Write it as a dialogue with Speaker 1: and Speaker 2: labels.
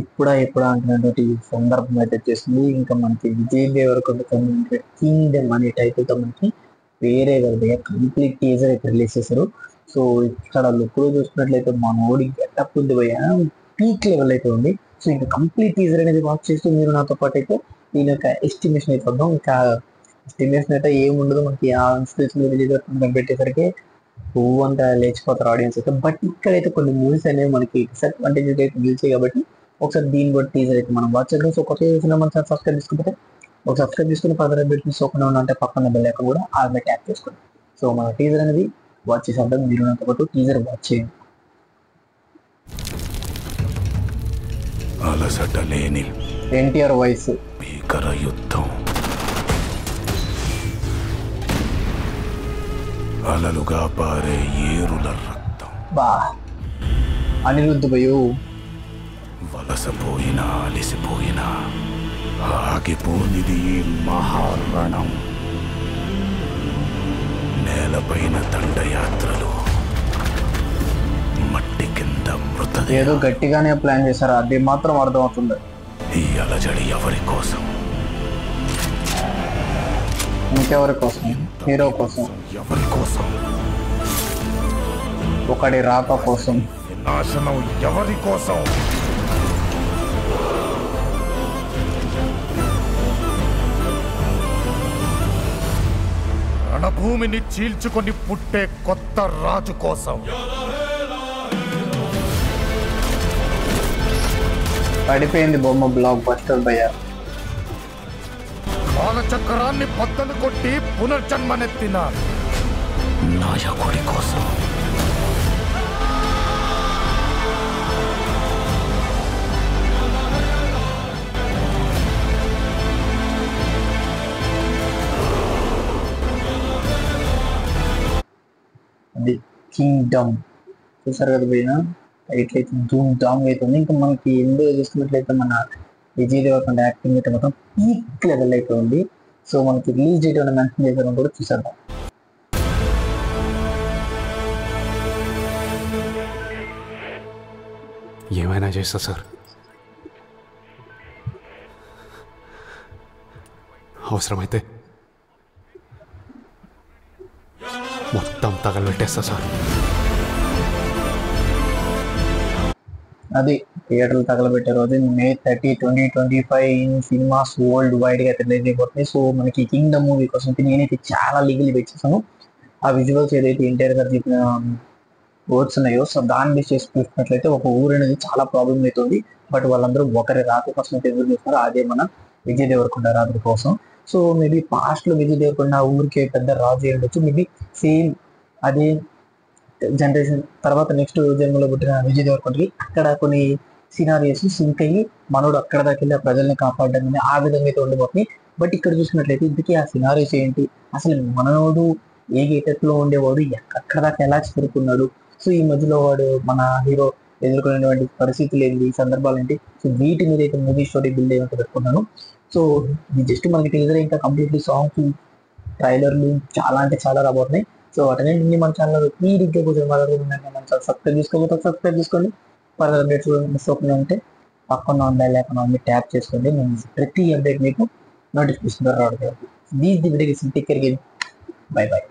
Speaker 1: ఎప్పుడా ఎప్పుడా అంటున్నటువంటి ఈ సందర్భం అయితే వచ్చేసింది. ఇంకా మనకి విజయ్ దేవరకొండ కింగ్డమ్ అనే టైటిల్ తో మనకి వేరే విధంగా కంప్లీట్ టీజర్ అయితే రిలీజ్ చేశారు. సో ఇక్కడ లుక్ లో చూసుకున్నట్లయితే మనోడి గెటప్ ఉంది భయ్య, పీక్ లెవెల్ అయితే ఉంది. సో ఇంకా కంప్లీట్ టీజర్ అనేది వాచ్ చేస్తూ మీరు నాతో పాటు అయితే దీని యొక్క ఎస్టిమేషన్ అయితే వద్దాం. ఇంకా ఎస్టిమేషన్ అయితే ఏముండదు, మనకి ఆ విజయ్ దేవరకొండ పెట్టేసరికి పువ్వు అంతా లేచిపోతారు ఆడియన్స్ అయితే. బట్ ఇక్కడైతే కొన్ని మూవీస్ అనేవి మనకి డిసడ్వాంటేజెస్ అయితే నిలిచాయి కాబట్టి ఒకసారి దీని బట్టి టీజర్ అయితే మనం వాచ్ చేద్దాం. సో కొత్త చేసిన మన సబ్స్క్రైబ్ చేసుకుంటే ఒక సబ్స్క్రైబ్ చేసుకుని పక్కన అప్డేట్ మిస్ అవ్వకుండా ఉంటే పక్కన బెల్ ఐకాన్ కూడా ఆల్రెడీ ట్యాప్ చేసుకోండి. సో మన టీజర్ అనేది వాచ్ చేసేద్దాం. మీరు నాతో పాటు టీజర్ వాచ్ చేయండి.
Speaker 2: అలసట లేని
Speaker 1: ఎన్టీఆర్ వాయిస్,
Speaker 2: భీకర యుద్ధం, అలలుగా పారే ఏరుల రక్తం,
Speaker 1: బా అనిరుద్ధ్ భయో,
Speaker 2: వలసపోయినా అలిసిపోయినా ఆగిపోనిది ఈ మహారణం. నేలపైన దండయాత్రలు, మట్టి కింద మృతదేహం.
Speaker 1: ఏదో గట్టిగానే ప్లాన్ చేశారు, అది మాత్రం అర్థమవుతుంది.
Speaker 2: ఈ అలజడి ఎవరి కోసం?
Speaker 1: ఇంకెవరి కోసం? హీరో కోసం.
Speaker 2: ఎవరి కోసం?
Speaker 1: ఒకటి రాక కోసం.
Speaker 2: నాశనం ఎవరి కోసం? రణభూమిని చీల్చుకొని పుట్టే కొత్త రాజు కోసం.
Speaker 1: పడిపోయింది బొమ్మ, బ్లాక్ బస్టర్ భయ్య.
Speaker 2: కాలచక్రాన్ని బద్దలు కొట్టి పునర్జన్మనెత్తిన నాయకుడి కోసం.
Speaker 1: ది కింగ్డమ్ చూసారు కదా పోయినా టైటిల్ అయితే ధూమ్ ధామ్ అవుతుంది. ఇంకా మనకి ఎందులో చూసుకున్నట్లయితే మన విజయ్ దేవరకొండ యాక్టింగ్ అయితే మొత్తం పీక్ లెవెల్ అయితే ఉంది. సో మనకి రిలీజ్ డేట్ ఏమైనా మెన్షన్ చేశారని కూడా చూసేద్దాం.
Speaker 3: ఏమైనా చేస్తా సార్, అవసరమైతే మొత్తం తగలబెట్టేస్తా సార్.
Speaker 1: అది థియేటర్లు తగలబెట్టారు. అది May 30, 2025 in cinemas world wide గా రిలీజ్ అయిపోతుంది. సో మనకి కింగ్డమ్ మూవీ కోసం నేనైతే చాలా లీగల్ వెయిట్ చేశాను. ఆ విజువల్స్ ఏదైతే ఎన్టీఆర్ గారు చెప్పిన వర్డ్స్ ఉన్నాయో, సో దాన్ని బేస్ చేసి చూసుకున్నట్లయితే ఒక ఊరు అనేది చాలా ప్రాబ్లం అవుతుంది. బట్ వాళ్ళందరూ ఒకరి రాత్రి కోసం అయితే ఎదురు చూస్తున్నారు, అదే మన విజయ్ దేవరకొండ రాత్రి కోసం. సో మేబీ పాస్ట్ లో విజయ్ దేవరకొండ ఊరికే పెద్ద రాజు అయి ఉండొచ్చు. మేబీ సేమ్ అదే జనరేషన్ తర్వాత నెక్స్ట్ జన్మలో పుట్టిన విజయ్ దేవరకొండకి అక్కడ కొన్ని సినారియోస్ సింక్ అయ్యి మనోడు అక్కడ దాకా వెళ్ళి ఆ ప్రజల్ని కాపాడడం ఆ విధంగా అయితే ఉండిపోతుంది. బట్ ఇక్కడ చూసినట్లయితే ఇంతకీ ఆ సినారియోస్ ఏంటి, అసలు మనోడు ఏ గేటప్ లో ఉండేవాడు, అక్కడ దాకా ఎలా చేరుకున్నాడు, సో ఈ మధ్యలో వాడు మన హీరో ఎదుర్కొనేటువంటి పరిస్థితులు ఏంటి, సందర్భాలు ఏంటి, సో వీటి మీద అయితే మూవీ స్టోరీ బిల్డ్ ఏమైతే పెట్టుకున్నాను. సో ఇది జస్ట్ మనకి టీజర్, ఇంకా కంప్లీట్లీ సాంగ్స్ ట్రైలర్లు చాలా అంటే చాలా రాబోతున్నాయి. సో వాటన్నింటినీ మన ఛానల్లో తీరిగ్గా కొంచెం మన ఛానల్ సబ్స్క్రైబ్ చేసుకోండి. ఫర్దర్ అప్డేట్స్ మిస్ అవ్వకుండా ఉంటే పక్కన బెల్ ఐకాన్ ఆన్ ట్యాప్ చేసుకోండి. నేను ప్రతి అప్డేట్ మీకు నోటిఫికేషన్ ద్వారా రావడం. These the video take care, by by.